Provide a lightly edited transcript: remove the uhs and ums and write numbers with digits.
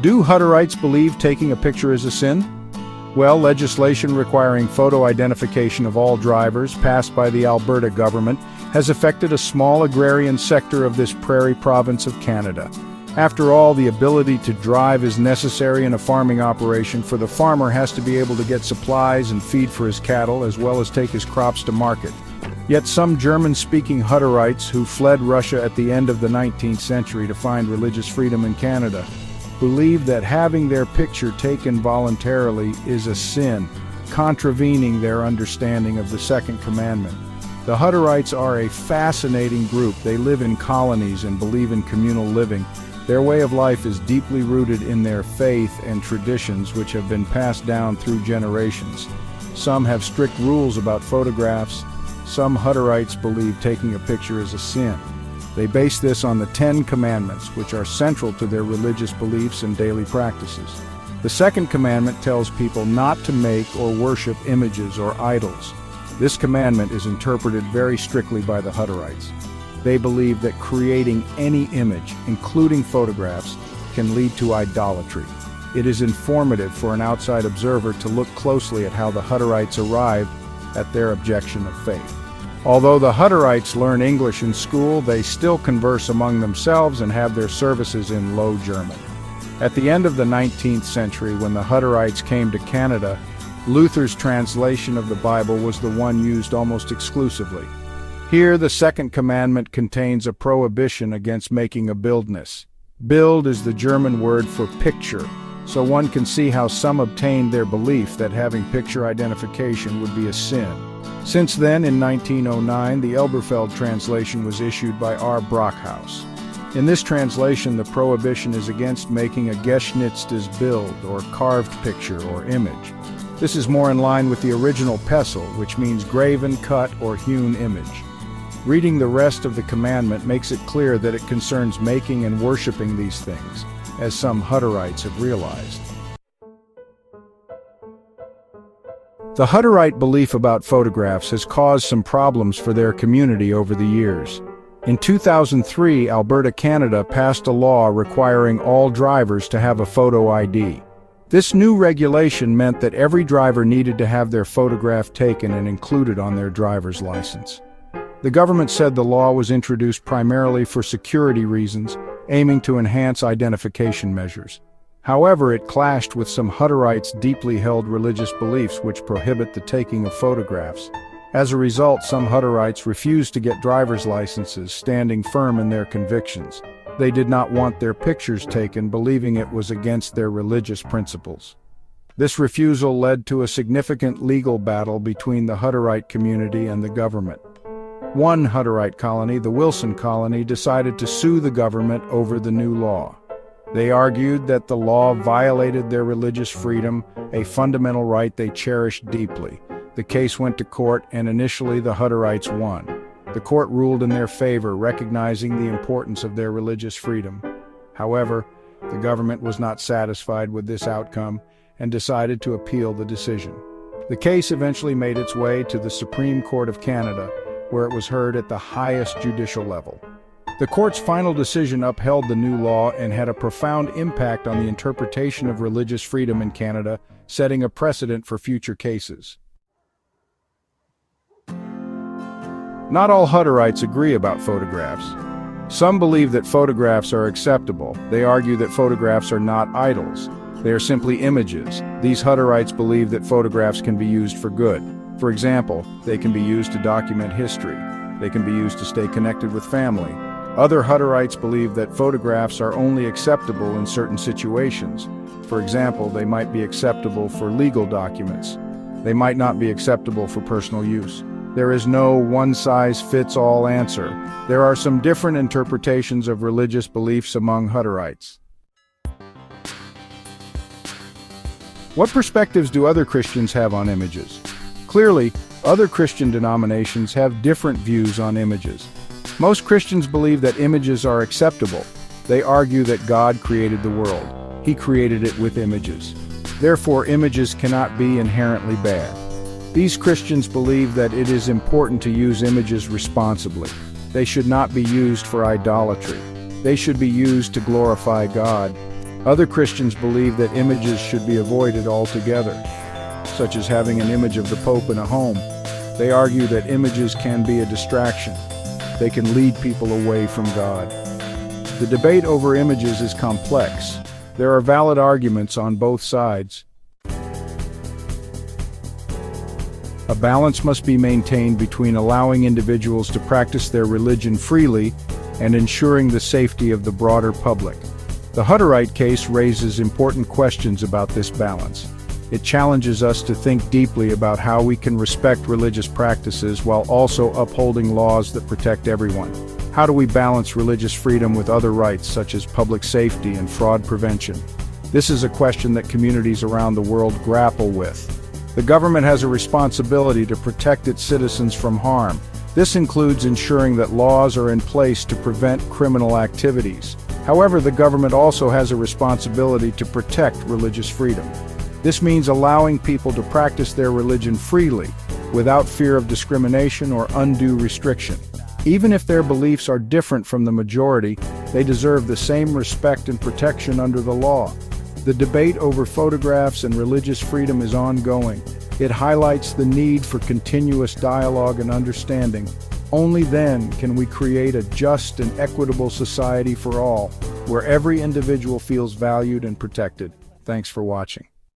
Do Hutterites believe taking a picture is a sin? Well, legislation requiring photo identification of all drivers, passed by the Alberta government, has affected a small agrarian sector of this prairie province of Canada. After all, the ability to drive is necessary in a farming operation, for the farmer has to be able to get supplies and feed for his cattle, as well as take his crops to market. Yet some German-speaking Hutterites who fled Russia at the end of the 19th century to find religious freedom in Canada believe that having their picture taken voluntarily is a sin, contravening their understanding of the Second Commandment. The Hutterites are a fascinating group. They live in colonies and believe in communal living. Their way of life is deeply rooted in their faith and traditions, which have been passed down through generations. Some have strict rules about photographs. Some Hutterites believe taking a picture is a sin. They base this on the 10 Commandments, which are central to their religious beliefs and daily practices. The Second Commandment tells people not to make or worship images or idols. This commandment is interpreted very strictly by the Hutterites. They believe that creating any image, including photographs, can lead to idolatry. It is informative for an outside observer to look closely at how the Hutterites arrived at their objection of faith. Although the Hutterites learn English in school, they still converse among themselves and have their services in Low German. At the end of the 19th century, when the Hutterites came to Canada, Luther's translation of the Bible was the one used almost exclusively. Here, the Second Commandment contains a prohibition against making a bildnis. Bild is the German word for picture, so one can see how some obtained their belief that having picture identification would be a sin. Since then, in 1909, the Elberfeld translation was issued by R. Brockhaus. In this translation, the prohibition is against making a geschnitztes Bild, or carved picture or image. This is more in line with the original Pesel, which means graven, cut, or hewn image. Reading the rest of the commandment makes it clear that it concerns making and worshiping these things, as some Hutterites have realized. The Hutterite belief about photographs has caused some problems for their community over the years. In 2003, Alberta, Canada passed a law requiring all drivers to have a photo ID. This new regulation meant that every driver needed to have their photograph taken and included on their driver's license. The government said the law was introduced primarily for security reasons, aiming to enhance identification measures. However, it clashed with some Hutterites' deeply held religious beliefs which prohibit the taking of photographs. As a result, some Hutterites refused to get driver's licenses, standing firm in their convictions. They did not want their pictures taken, believing it was against their religious principles. This refusal led to a significant legal battle between the Hutterite community and the government. One Hutterite colony, the Wilson colony, decided to sue the government over the new law. They argued that the law violated their religious freedom, a fundamental right they cherished deeply. The case went to court, and initially the Hutterites won. The court ruled in their favor, recognizing the importance of their religious freedom. However, the government was not satisfied with this outcome and decided to appeal the decision. The case eventually made its way to the Supreme Court of Canada, where it was heard at the highest judicial level. The court's final decision upheld the new law and had a profound impact on the interpretation of religious freedom in Canada, setting a precedent for future cases. Not all Hutterites agree about photographs. Some believe that photographs are acceptable. They argue that photographs are not idols. They are simply images. These Hutterites believe that photographs can be used for good. For example, they can be used to document history. They can be used to stay connected with family. Other Hutterites believe that photographs are only acceptable in certain situations. For example, they might be acceptable for legal documents. They might not be acceptable for personal use. There is no one-size-fits-all answer. There are some different interpretations of religious beliefs among Hutterites. What perspectives do other Christians have on images? Clearly, other Christian denominations have different views on images. Most Christians believe that images are acceptable. They argue that God created the world. He created it with images. Therefore, images cannot be inherently bad. These Christians believe that it is important to use images responsibly. They should not be used for idolatry. They should be used to glorify God. Other Christians believe that images should be avoided altogether, such as having an image of the Pope in a home. They argue that images can be a distraction. They can lead people away from God. The debate over images is complex. There are valid arguments on both sides. A balance must be maintained between allowing individuals to practice their religion freely and ensuring the safety of the broader public. The Hutterite case raises important questions about this balance. It challenges us to think deeply about how we can respect religious practices while also upholding laws that protect everyone. How do we balance religious freedom with other rights such as public safety and fraud prevention? This is a question that communities around the world grapple with. The government has a responsibility to protect its citizens from harm. This includes ensuring that laws are in place to prevent criminal activities. However, the government also has a responsibility to protect religious freedom. This means allowing people to practice their religion freely, without fear of discrimination or undue restriction. Even if their beliefs are different from the majority, they deserve the same respect and protection under the law. The debate over photographs and religious freedom is ongoing. It highlights the need for continuous dialogue and understanding. Only then can we create a just and equitable society for all, where every individual feels valued and protected. Thanks for watching.